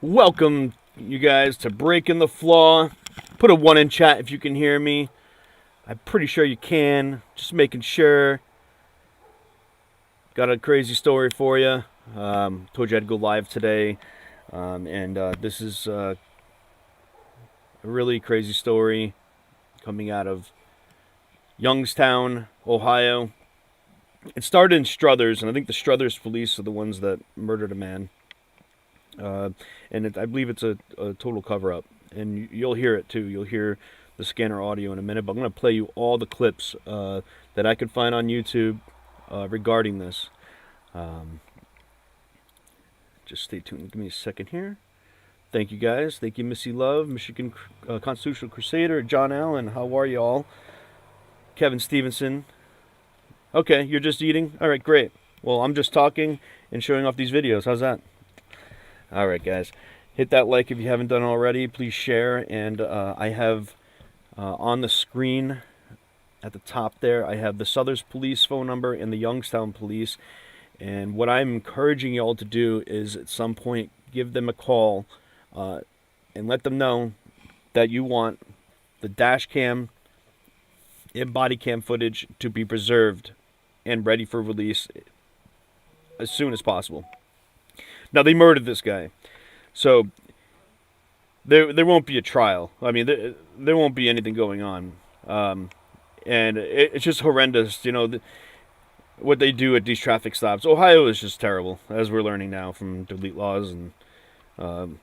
Welcome, you guys, to Breaking the Flaw. Put a 1 in chat if you can hear me. I'm pretty sure you can. Just making sure. Got a crazy story for you. Told you I'd go live today. This is a really crazy story coming out of Youngstown, Ohio. It started in Struthers, and I think the Struthers police are the ones that murdered a man. I believe it's a total cover-up, and you'll hear it too. You'll hear the scanner audio in a minute, but I'm going to play you all the clips that I could find on YouTube regarding this. Just stay tuned. Give me a second here. Thank you, guys. Thank you, Missy Love, Michigan Constitutional Crusader, John Allen. How are you all? Kevin Stevenson. Okay, you're just eating? All right, great. Well, I'm just talking and showing off these videos. How's that? All right, guys. Hit that like if you haven't done already. Please share. And I have on the screen at the top there, I have the Struthers Police phone number and the Youngstown Police. And what I'm encouraging y'all to do is at some point give them a call and let them know that you want the dash cam and body cam footage to be preserved and ready for release as soon as possible. Now, they murdered this guy, so there won't be a trial. I mean, there won't be anything going on, and it's just horrendous. You know, what they do at these traffic stops. Ohio is just terrible, as we're learning now from delete laws, and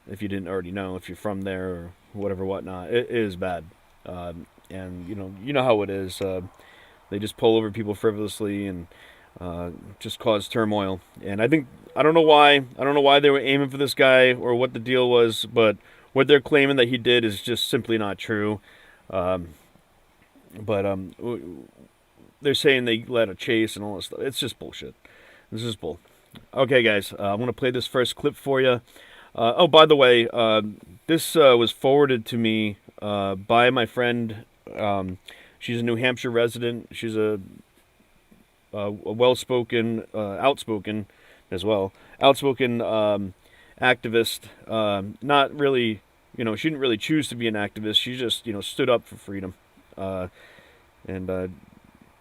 if you didn't already know, if you're from there or whatever, whatnot, it is bad. And you know how it is. They just pull over people frivolously and just cause turmoil. And I don't know why they were aiming for this guy or what the deal was, but what they're claiming that he did is just simply not true. They're saying they led a chase and all this stuff. It's just bullshit. This is bull. Okay, guys, I'm going to play this first clip for you. Oh, by the way, this was forwarded to me by my friend. She's a New Hampshire resident. She's a well-spoken, outspoken as well, outspoken activist. Not really, she didn't really choose to be an activist. She just, stood up for freedom.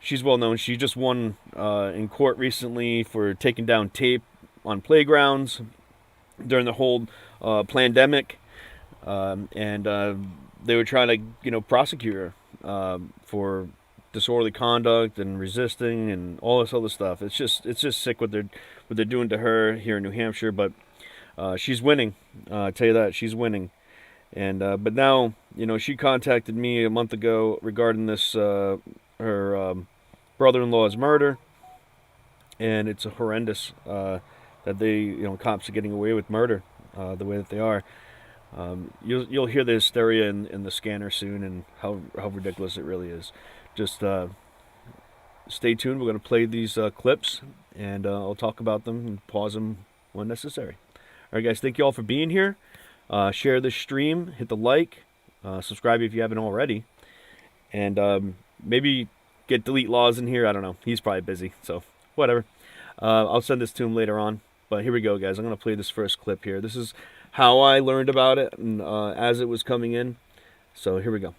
She's well known. She just won in court recently for taking down tape on playgrounds during the whole pandemic. They were trying to, prosecute her for disorderly conduct and resisting and all this other stuff. It's just sick what they're doing to her here in New Hampshire. But she's winning. I tell you that, she's winning. And but now, she contacted me a month ago regarding this her brother-in-law's murder, and it's a horrendous that they cops are getting away with murder the way that they are. You'll hear the hysteria in the scanner soon, and how ridiculous it really is. Just stay tuned. We're going to play these clips, and I'll talk about them and pause them when necessary. All right, guys, thank you all for being here. Share this stream, hit the like, subscribe if you haven't already, and maybe get delete laws in here. I don't know. He's probably busy, so whatever. I'll send this to him later on. But here we go, guys. I'm going to play this first clip here. This is how I learned about it and as it was coming in. So here we go.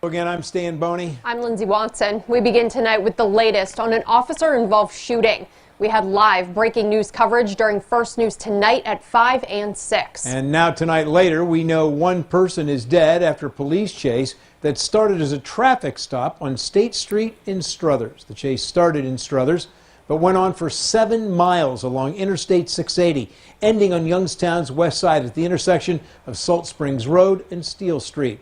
Again, I'm Stan Boney. I'm Lindsay Watson. We begin tonight with the latest on an officer-involved shooting. We had live breaking news coverage during First News tonight at 5 and 6. And now tonight later, we know one person is dead after a police chase that started as a traffic stop on State Street in Struthers. The chase started in Struthers, but went on for 7 miles along Interstate 680, ending on Youngstown's west side at the intersection of Salt Springs Road and Steel Street.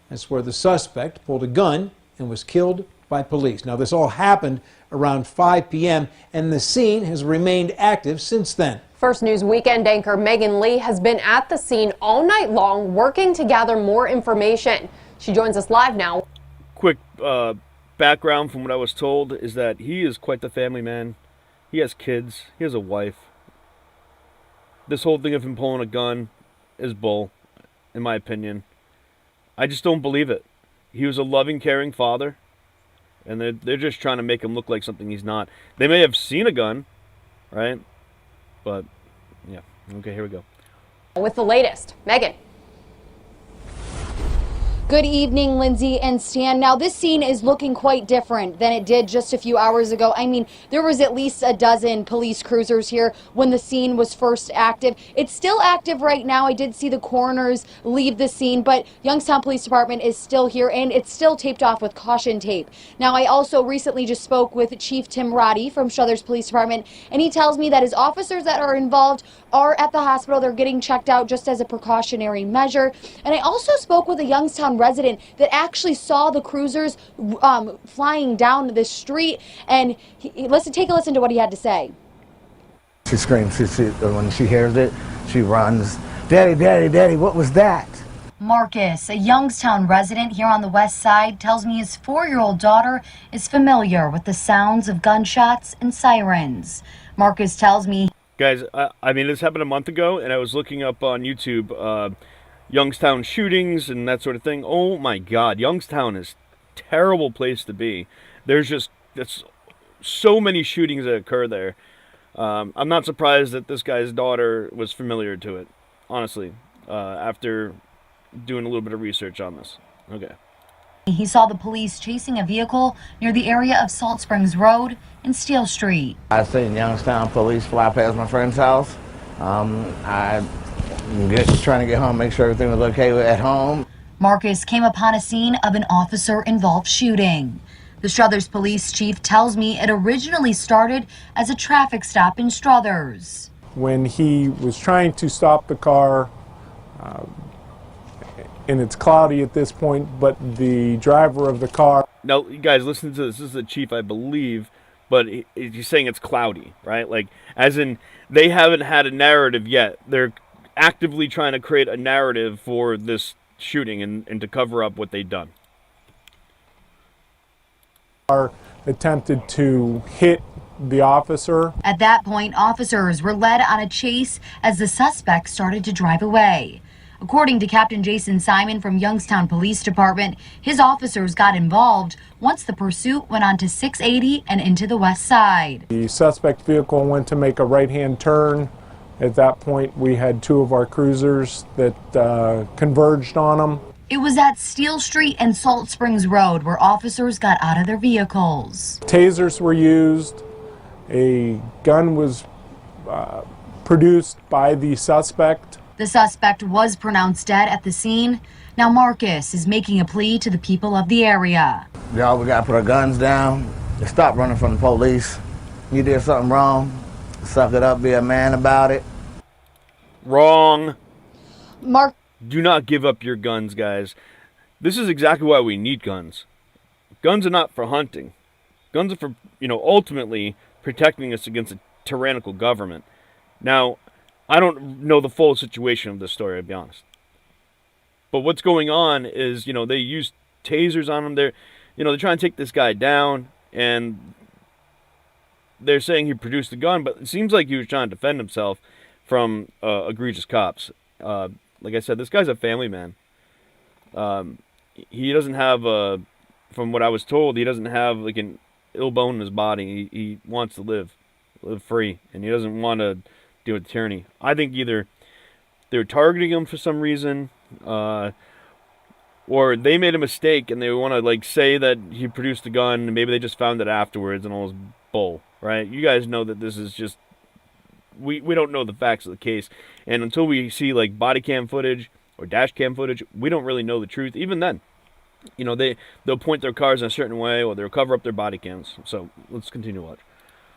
That's where the suspect pulled a gun and was killed by police. Now, this all happened around 5 p.m., and the scene has remained active since then. First News weekend anchor Megan Lee has been at the scene all night long working to gather more information. She joins us live now. Quick background from what I was told is that he is quite the family man. He has kids. He has a wife. This whole thing of him pulling a gun is bull, in my opinion. I just don't believe it. He was a loving, caring father, and they're just trying to make him look like something he's not. They may have seen a gun, right? But, yeah. Okay, here we go. With the latest, Megan. Good evening, Lindsay and Stan. Now, this scene is looking quite different than it did just a few hours ago. I mean, there was at least a dozen police cruisers here when the scene was first active. It's still active right now. I did see the coroners leave the scene, but Youngstown Police Department is still here, and it's still taped off with caution tape. Now, I also recently just spoke with Chief Tim Roddy from Struthers Police Department, and he tells me that his officers that are involved are at the hospital. They're getting checked out just as a precautionary measure. And I also spoke with a Youngstown resident that actually saw the cruisers flying down the street, and take a listen to what he had to say. She screams. When she hears it, she runs. Daddy, daddy, daddy, what was that? Marcus, a Youngstown resident here on the west side, tells me his 4-year-old daughter is familiar with the sounds of gunshots and sirens. Marcus tells me, Guys, I mean, this happened a month ago, and I was looking up on YouTube Youngstown shootings and that sort of thing. Oh my God, Youngstown is a terrible place to be. There's so many shootings that occur there. I'm not surprised that this guy's daughter was familiar to it, honestly, after doing a little bit of research on this. Okay. he saw the police chasing a vehicle near the area of Salt Springs Road and Steel Street. I seen Youngstown police fly past my friend's house. I trying to get home, make sure everything was okay at home. Marcus came upon a scene of an officer-involved shooting. The Struthers police chief tells me it originally started as a traffic stop in Struthers. When he was trying to stop the car, and it's cloudy at this point, but the driver of the car... Now, you guys, listen to this. This is the chief, I believe, but he's saying it's cloudy, right? Like, as in, they haven't had a narrative yet. They're actively trying to create a narrative for this shooting and to cover up what they've done. Attempted to hit the officer. At that point, officers were led on a chase as the suspect started to drive away. According to Captain Jason Simon from Youngstown Police Department, his officers got involved once the pursuit went on to 680 and into the west side. The suspect vehicle went to make a right-hand turn. At that point, we had two of our cruisers that converged on him. It was at Steel Street and Salt Springs Road where officers got out of their vehicles. Tasers were used. A gun was produced by the suspect. The suspect was pronounced dead at the scene. Now Marcus is making a plea to the people of the area. Y'all, we gotta put our guns down and stop running from the police. You did something wrong, suck it up, be a man about it. Wrong. Mark. Do not give up your guns, guys. This is exactly why we need guns. Guns are not for hunting. Guns are for, ultimately protecting us against a tyrannical government. Now, I don't know the full situation of this story, I'll be honest. But what's going on is, they use tasers on him. They're trying to take this guy down, and they're saying he produced the gun, but it seems like he was trying to defend himself from egregious cops. Like I said, this guy's a family man. He doesn't have, from what I was told, he doesn't have like an ill bone in his body. He wants to live free, and he doesn't want to deal with tyranny. I think either they're targeting him for some reason, or they made a mistake and they want to say that he produced the gun, and maybe they just found it afterwards and all this bull, right? You guys know that this is just, we don't know the facts of the case, and until we see body cam footage or dash cam footage, we don't really know the truth. Even then, they'll point their cars in a certain way, or they'll cover up their body cams. So let's continue to watch.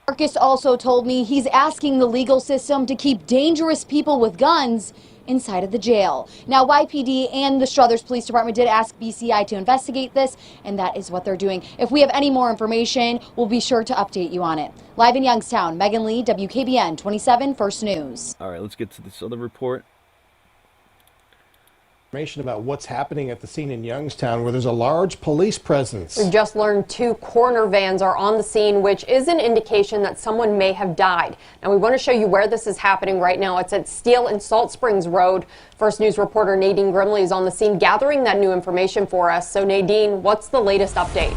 Marcus also told me he's asking the legal system to keep dangerous people with guns inside of the jail. Now, YPD and the Struthers Police Department did ask BCI to investigate this, and that is what they're doing. If we have any more information, we'll be sure to update you on it. Live in Youngstown, Megan Lee, WKBN 27 First News. All right, let's get to this other report. Information about what's happening at the scene in Youngstown, where there's a large police presence. We just learned 2 coroner vans are on the scene, which is an indication that someone may have died. Now, we want to show you where this is happening right now. It's at Steel and Salt Springs Road. First News reporter Nadine Grimley is on the scene gathering that new information for us. So Nadine, what's the latest update?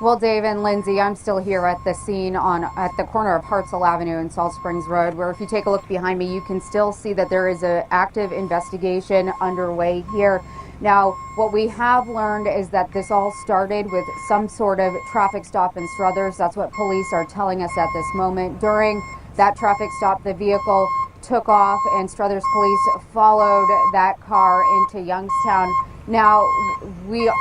Well, Dave and Lindsay, I'm still here at the scene at the corner of Hartselle Avenue and Salt Springs Road, where if you take a look behind me, you can still see that there is an active investigation underway here. Now, what we have learned is that this all started with some sort of traffic stop in Struthers. That's what police are telling us at this moment. During that traffic stop, the vehicle took off and Struthers police followed that car into Youngstown. Now, we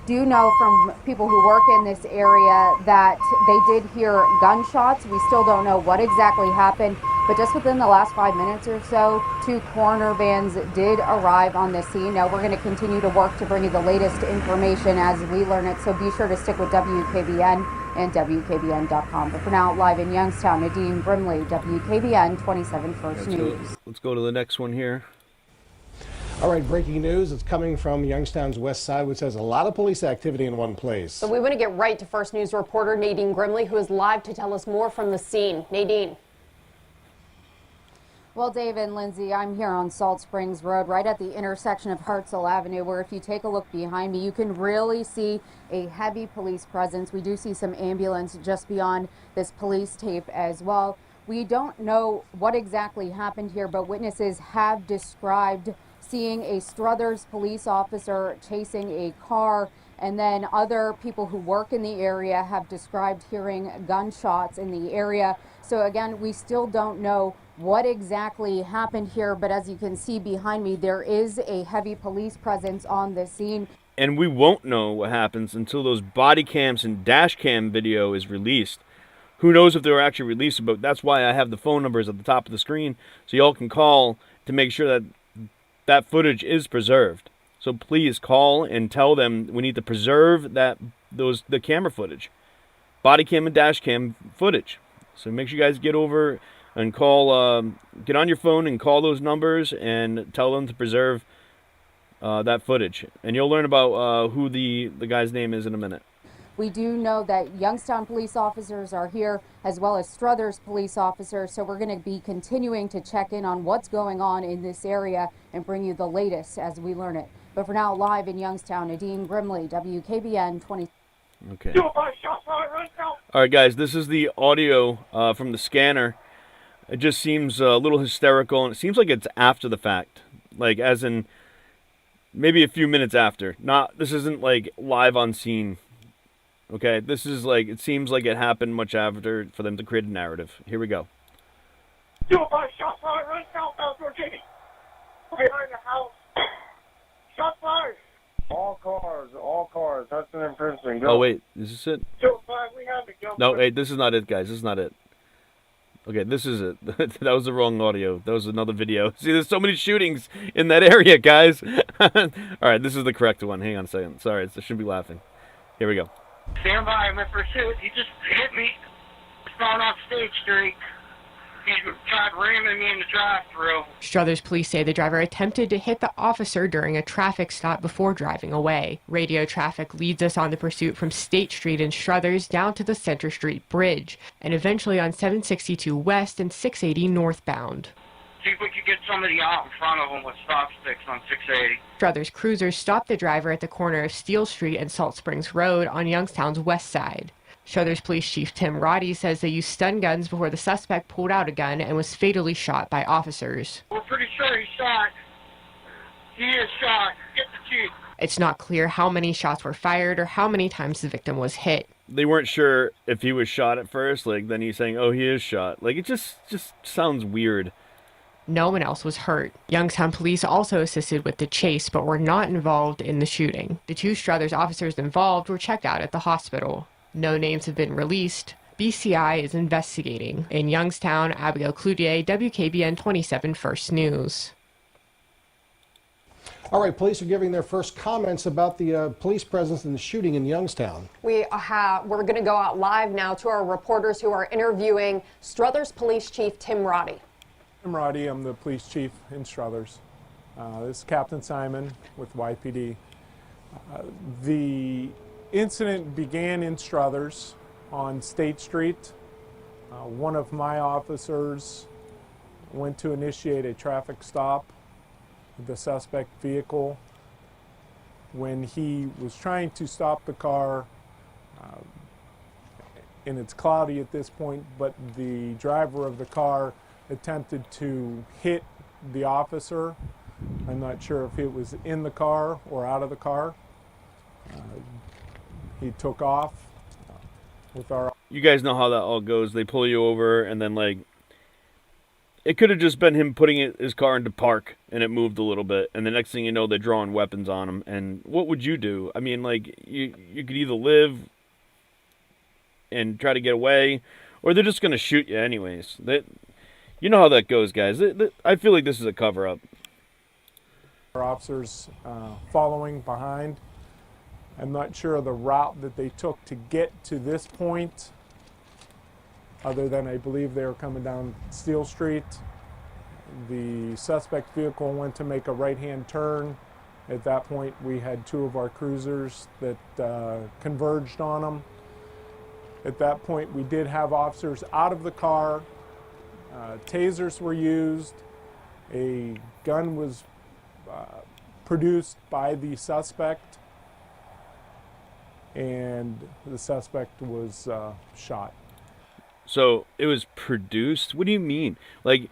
do know from people who work in this area that they did hear gunshots. We still don't know what exactly happened, but just within the last 5 minutes or so, 2 coroner vans did arrive on the scene. Now we're going to continue to work to bring you the latest information as we learn it, so be sure to stick with WKBN and WKBN.com. But for now, live in Youngstown, Nadine Brimley, WKBN 27 First News. Let's go to the next one here. All right, breaking news. It's coming from Youngstown's west side, which has a lot of police activity in one place. So we want to get right to First News reporter Nadine Brimley, who is live to tell us more from the scene. Nadine. Well, Dave and Lindsay, I'm here on Salt Springs Road, right at the intersection of Hartselle Avenue, where if you take a look behind me, you can really see a heavy police presence. We do see some ambulance just beyond this police tape as well. We don't know what exactly happened here, but witnesses have described seeing a Struthers police officer chasing a car, and then other people who work in the area have described hearing gunshots in the area. So again, we still don't know what exactly happened here, but as you can see behind me, there is a heavy police presence on the scene. And we won't know what happens until those body cams and dash cam video is released. Who knows if they were actually released, but that's why I have the phone numbers at the top of the screen so y'all can call to make sure that that footage is preserved. So please call and tell them we need to preserve the camera footage, body cam and dash cam footage. So make sure you guys get over and call, get on your phone and call those numbers and tell them to preserve that footage. And you'll learn about who the guy's name is in a minute. We do know that Youngstown police officers are here, as well as Struthers police officers, so we're going to be continuing to check in on what's going on in this area and bring you the latest as we learn it. But for now, live in Youngstown, Nadine Brimley, WKBN 20. Okay. All right, guys, this is the audio from the scanner. It just seems a little hysterical, and it seems like it's after the fact, like as in maybe a few minutes after. This isn't like live on scene. Okay, this is like, it seems like it happened much after for them to create a narrative. Here we go. Shot fired right southbound Virginia. Behind the house. Shot fired. All cars. Hudson and Princeton. Go. Oh, wait, is this it? 205, we have it. Go. No, wait, this is not it, guys. This is not it. Okay, this is it. That was the wrong audio. That was another video. See, there's so many shootings in that area, guys. All right, this is the correct one. Hang on a second. Sorry, I shouldn't be laughing. Here we go. Stand by, I'm in pursuit. He just hit me. Spawned off State Street. He tried ramming me in the drive-thru. Struthers police say the driver attempted to hit the officer during a traffic stop before driving away. Radio traffic leads us on the pursuit from State Street in Struthers down to the Center Street Bridge, and eventually on 762 West and 680 northbound. See if we could get somebody out in front of him with stop sticks on 680. Struthers cruisers stopped the driver at the corner of Steel Street and Salt Springs Road on Youngstown's west side. Struthers Police Chief Tim Roddy says they used stun guns before the suspect pulled out a gun and was fatally shot by officers. We're pretty sure he's shot. He is shot. Get the chief. It's not clear how many shots were fired or how many times the victim was hit. They weren't sure if he was shot at first, like then he's saying, oh, he is shot. Like, it just sounds weird. No one else was hurt. Youngstown police also assisted with the chase, but were not involved in the shooting. The 2 Struthers officers involved were checked out at the hospital. No names have been released. BCI is investigating. In Youngstown, Abigail Cloutier, WKBN 27 First News. All right, police are giving their first comments about the police presence in the shooting in Youngstown. We're going to go out live now to our reporters who are interviewing Struthers Police Chief Tim Roddy. I'm Roddy. I'm the police chief in Struthers. This is Captain Simon with YPD. The incident began in Struthers on State Street. One of my officers went to initiate a traffic stop with the suspect vehicle. When he was trying to stop the car, and it's cloudy at this point, but the driver of the car attempted to hit the officer. I'm not sure if it was in the car or out of the car. He took off with our... You guys know how that all goes. They pull you over, and then, like, it could have just been him putting his car into park, and it moved a little bit, and the next thing you know, they're drawing weapons on him. And what would you do? I mean, like, you could either live and try to get away, or they're just going to shoot you anyways. You know how that goes, guys. I feel like this is a cover-up. Our officers following behind. I'm not sure of the route that they took to get to this point, other than I believe they were coming down Steel Street. The suspect vehicle went to make a right-hand turn. At that point, we had two of our cruisers that converged on them. At that point, we did have officers out of the car. Tasers were used. A gun was produced by the suspect, and the suspect was shot. So it was produced? What do you mean? Like,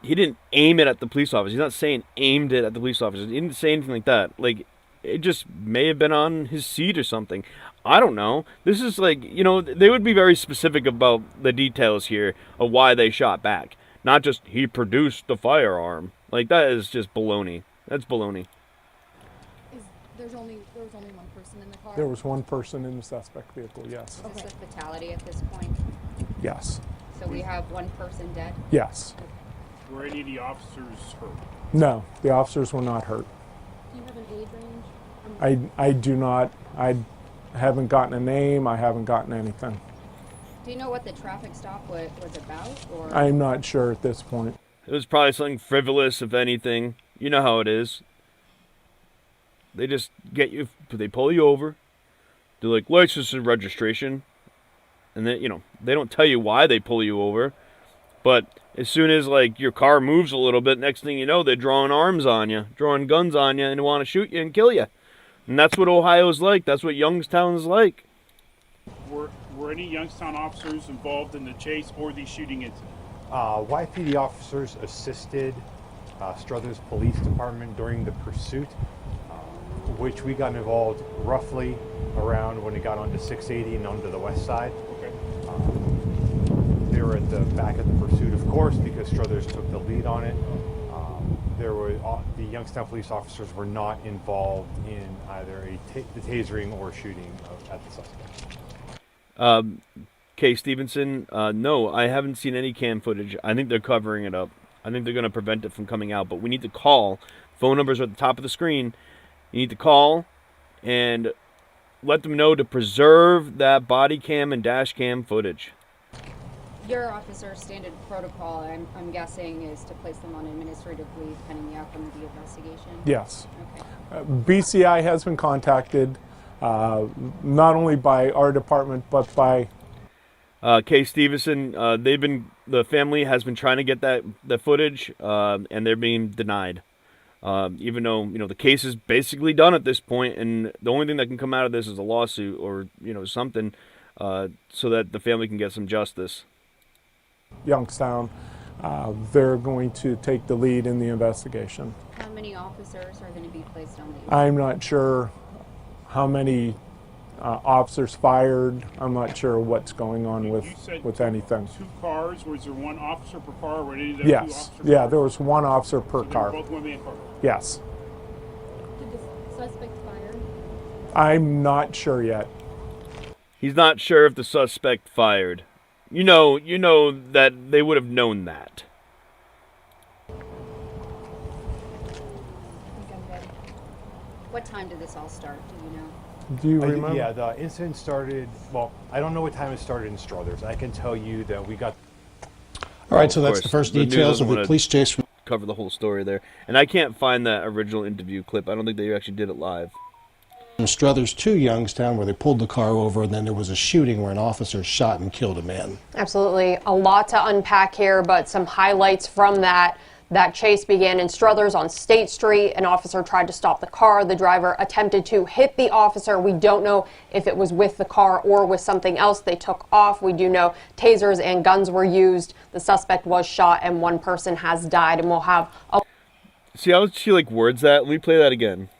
he didn't aim it at the police officer. He's not saying aimed it at the police officer. He didn't say anything like that. Like, it just may have been on his seat or something. I don't know. This is like, you know, they would be very specific about the details here of why they shot back. Not just, he produced the firearm. Like, that is just baloney. That's baloney. There was only one person in the car? There was one person in the suspect vehicle, yes. Is this a fatality at this point? Yes. So we have one person dead? Yes. Were any of the officers hurt? No, the officers were not hurt. Do you have an age range? I do not. I haven't gotten a name. I haven't gotten anything. Do you know what the traffic stop was about? Or? I'm not sure at this point. It was probably something frivolous, if anything. You know how it is. They just get you, they pull you over. They're like, license and registration. And then, you know, they don't tell you why they pull you over. But as soon as, like, your car moves a little bit, next thing you know, they're drawing arms on you, drawing guns on you, and want to shoot you and kill you. And that's what Ohio's like. That's what Youngstown's like. Were any Youngstown officers involved in the chase or the shooting incident? YPD officers assisted Struthers Police Department during the pursuit, which we got involved roughly around when it got onto 680 and onto the west side. Okay. They were at the back of the pursuit, of course, because Struthers took the lead on it. The Youngstown police officers were not involved in either the tasering or shooting at the suspect. Kay Stevenson, no, I haven't seen any cam footage. I think they're covering it up. I think they're going to prevent it from coming out. But we need to call. Phone numbers are at the top of the screen. You need to call and let them know to preserve that body cam and dash cam footage. Your officer's standard protocol, I'm guessing, is to place them on administrative leave pending the outcome of the investigation? Yes. Okay. BCI has been contacted, not only by our department, but by... Kay Stevenson, the family has been trying to get the footage, and they're being denied. Even though, you know, the case is basically done at this point, and the only thing that can come out of this is a lawsuit or, you know, something, so that the family can get some justice. Youngstown, they're going to take the lead in the investigation. How many officers are going to be placed on leave? I'm not sure how many officers fired. I'm not sure what's going on with anything. 2 cars. Was there 1 officer per car? Or were any of them 2 Yes. officers Yeah, per there was 1 officer per They car. were both women in car. Yes. Did the suspect fire? I'm not sure yet. He's not sure if the suspect fired. You know that they would have known that. I think I'm ready. What time did this all start? Do you know? Do you remember? Yeah, the incident started, well, I don't know what time it started in Struthers. I can tell you that we got... All right, so Of that's course, the first the news details doesn't of the wanna police chase from cover the whole story there. And I can't find that original interview clip. I don't think they actually did it live. Struthers to Youngstown, where they pulled the car over, and then there was a shooting where an officer shot and killed a man. Absolutely. A lot to unpack here, but some highlights from that. That chase began in Struthers on State Street. An officer tried to stop the car. The driver attempted to hit the officer. We don't know if it was with the car or with something else. They took off. We do know tasers and guns were used. The suspect was shot and one person has died. And we'll have See how she like words that? Let me play that again.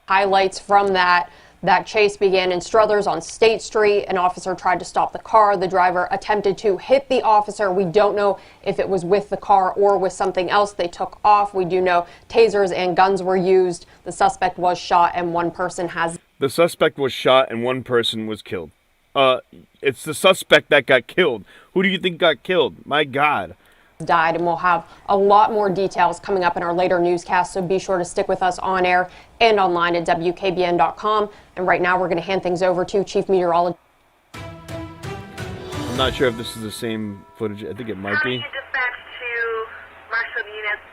highlights from that. That chase began in Struthers on State Street. An officer tried to stop the car. The driver attempted to hit the officer. We don't know if it was with the car or with something else. They took off. We do know tasers and guns were used. The suspect was shot and one person has. The suspect was shot and one person was killed. It's the suspect that got killed. Who do you think got killed? My God. Died, and we'll have a lot more details coming up in our later newscast, so be sure to stick with us on air and online at WKBN.com. And right now we're going to hand things over to Chief Meteorologist. I'm not sure if this is the same footage. I think it might be. Dispatch to Marshall units,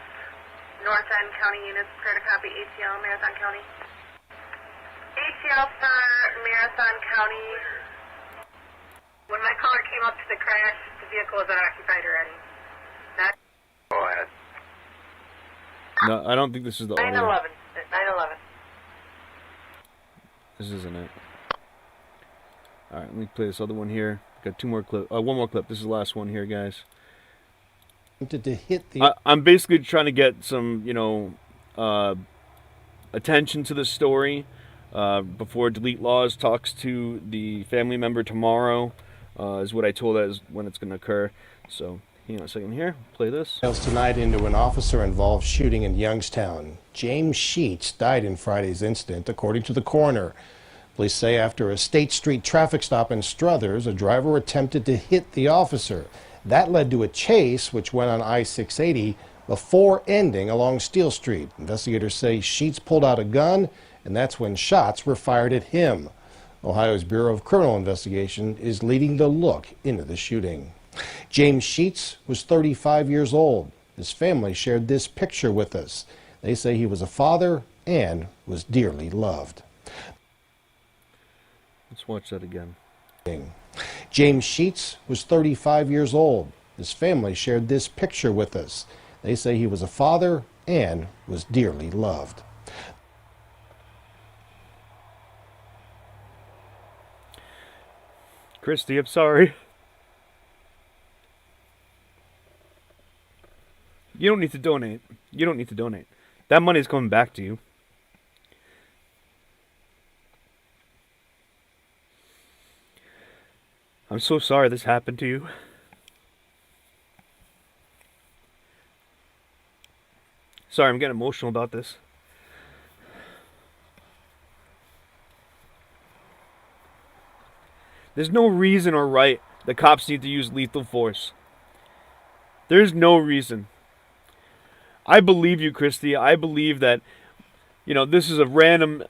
North End County units, clear to copy ATL, Marathon County. ATL for Marathon County. When my caller came up to the crash, the vehicle was unoccupied already. Go ahead. No, I don't think this is the audio. 911. 911. This isn't it. All right, let me play this other one here. Got two more clip. One more clip. This is the last one here, guys. To hit the. I'm basically trying to get some, attention to the story before Delete Laws talks to the family member tomorrow. Is what I told her is when it's going to occur. So. Hang on a second here. Play this. Tonight into an officer-involved shooting in Youngstown. James Sheets died in Friday's incident, according to the coroner. Police say after a State Street traffic stop in Struthers, a driver attempted to hit the officer. That led to a chase, which went on I-680 before ending along Steel Street. Investigators say Sheets pulled out a gun, and that's when shots were fired at him. Ohio's Bureau of Criminal Investigation is leading the look into the shooting. James Sheets was 35 years old. His family shared this picture with us. They say he was a father and was dearly loved. Let's watch that again. James Sheets was 35 years old. His family shared this picture with us. They say he was a father and was dearly loved. Christy, I'm sorry. You don't need to donate. You don't need to donate. That money is coming back to you. I'm so sorry this happened to you. Sorry, I'm getting emotional about this. There's no reason or right the cops need to use lethal force. There's no reason. I believe you, Christy. I believe that, this is a random,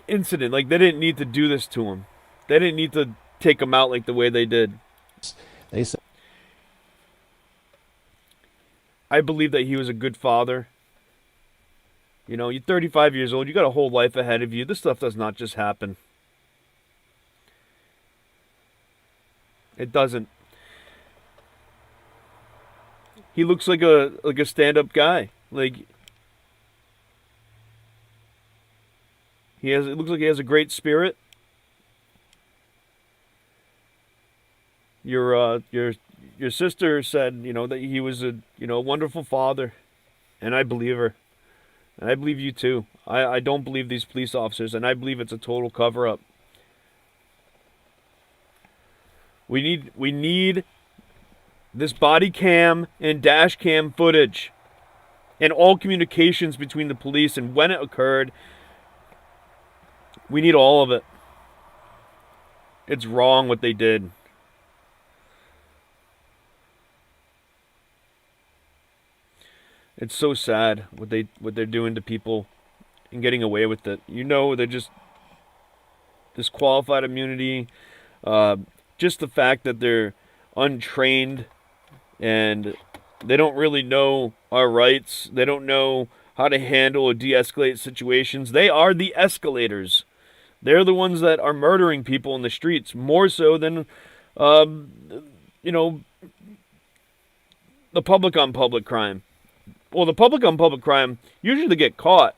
incident. They didn't need to do this to him. They didn't need to take him out the way they did. They said, I believe that he was a good father. You're 35 years old. You got a whole life ahead of you. This stuff does not just happen. It doesn't. He looks like a stand-up guy. It looks like he has a great spirit. Your sister said, that he was a wonderful father, and I believe her. And I believe you too. I don't believe these police officers, and I believe it's a total cover-up. We need this body cam and dash cam footage and all communications between the police and when it occurred. We need all of it. It's wrong what they did. It's so sad what they're doing to people and getting away with it. They're just disqualified immunity. Just the fact that they're untrained and they don't really know our rights. They don't know how to handle or de-escalate situations. They are the escalators. They're the ones that are murdering people in the streets more so than, the public on public crime. Well, the public on public crime, usually they get caught.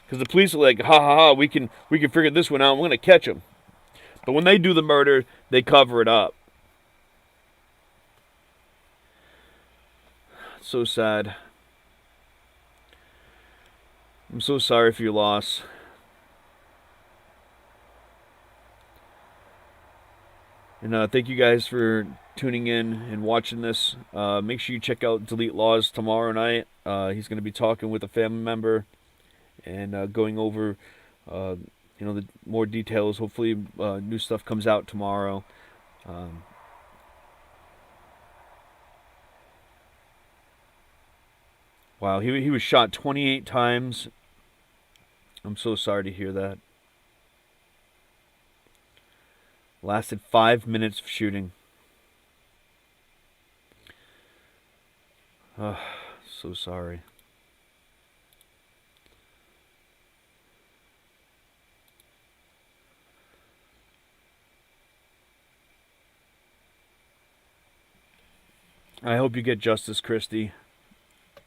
Because the police are like, ha ha ha, we can figure this one out, we're going to catch them. But when they do the murder, they cover it up. So sad. I'm so sorry for your loss. And thank you guys for tuning in and watching this. Make sure you check out Delete Laws tomorrow night. He's going to be talking with a family member and going over the more details. Hopefully new stuff comes out tomorrow. Wow, he was shot 28 times. I'm so sorry to hear that. Lasted 5 minutes of shooting. So sorry. I hope you get justice, Christy.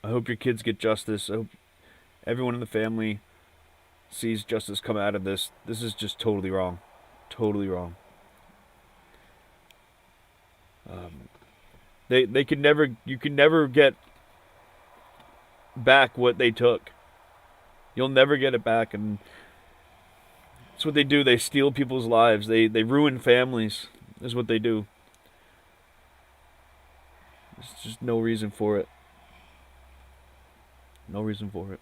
I hope your kids get justice. I hope everyone in the family sees justice come out of this. This is just totally wrong. Totally wrong. They could never, you can never get back what they took. You'll never get it back, and that's what they do. They steal people's lives. They ruin families. That's what they do. There's just no reason for it. No reason for it.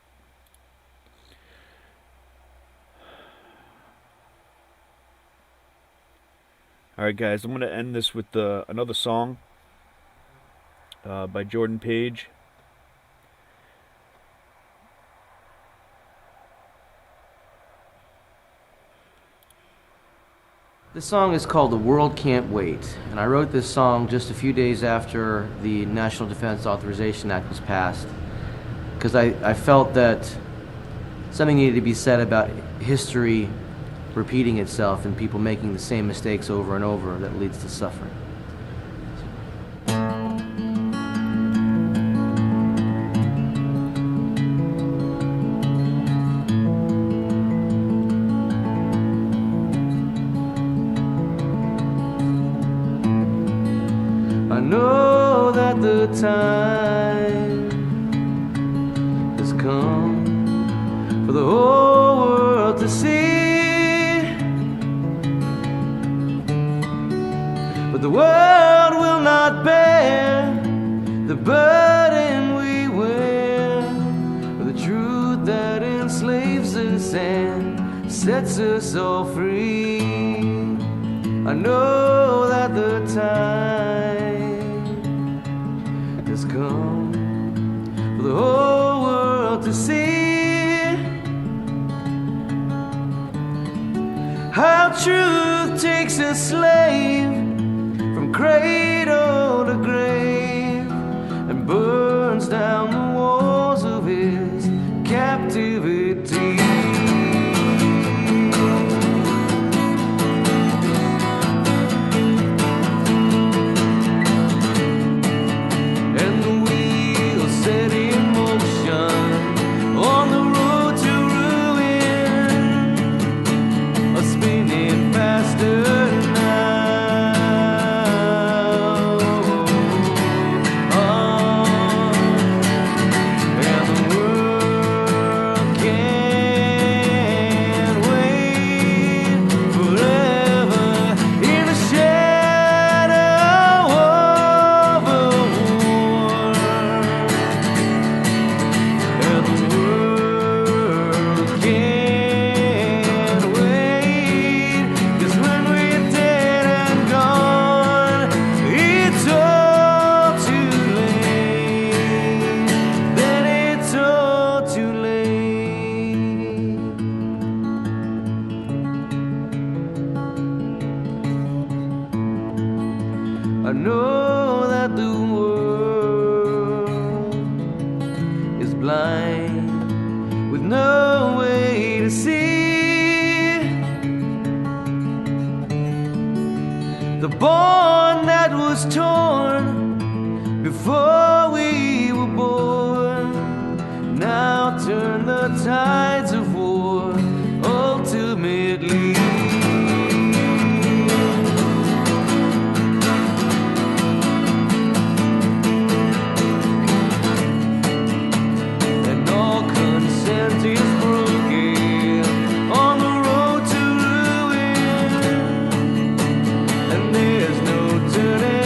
Alright guys, I'm going to end this with another song by Jordan Page. This song is called The World Can't Wait, and I wrote this song just a few days after the National Defense Authorization Act was passed, because I felt that something needed to be said about history repeating itself and people making the same mistakes over and over that leads to suffering. I know that the time has come for the whole world to see, but the world will not bear the burden we wear, or the truth that enslaves us and sets us all free. I know that the time has come for the whole world to see how truth takes a slave from cradle to grave and burns down the walls of his captivity. I know that the world is blind with no way to see the bond that was torn before we were born. the tides of war ultimately. And all consent is broken on the road to ruin, and there's no turning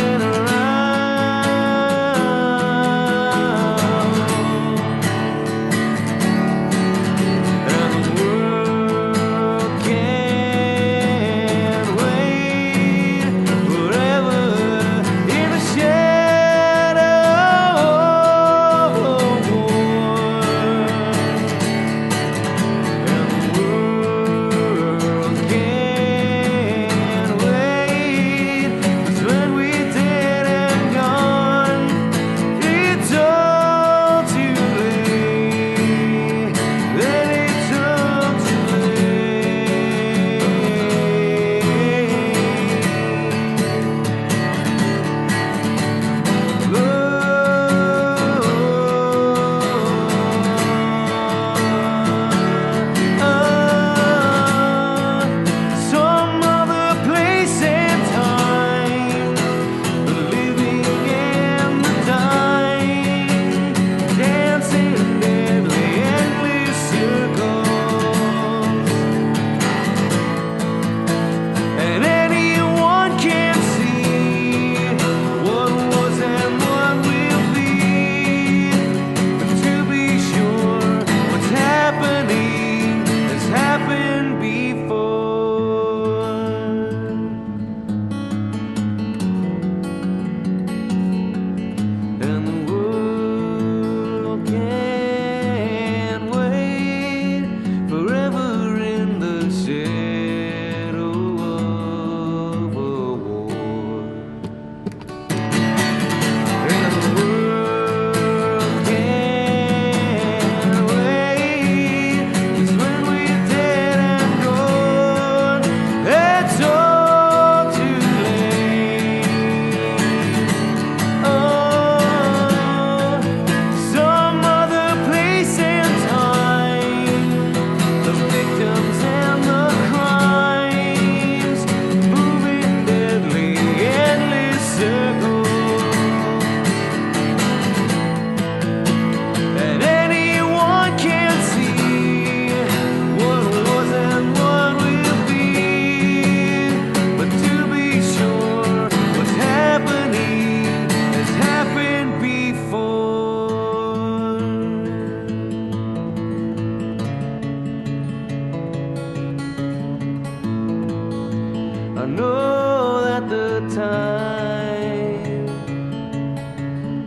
know that the time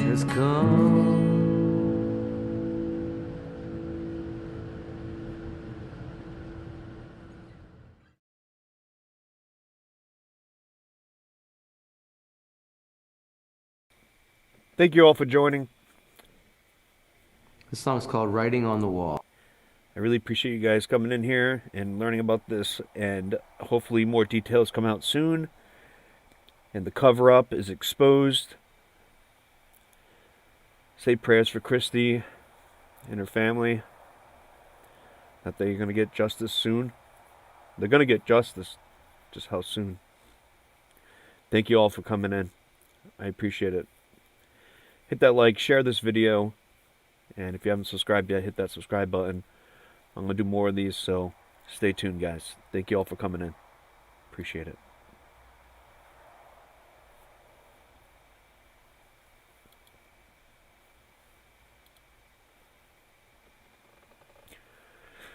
has come. Thank you all for joining. This song's called Writing on the Wall. I really appreciate you guys coming in here and learning about this, and hopefully more details come out soon and the cover-up is exposed. Say prayers for Christy and her family, that they're going to get justice soon. They're going to get justice, just how soon. Thank you all for coming in. I appreciate it. Hit that like, share this video, and if you haven't subscribed yet, hit that subscribe button. I'm going to do more of these, so stay tuned, guys. Thank you all for coming in. Appreciate it.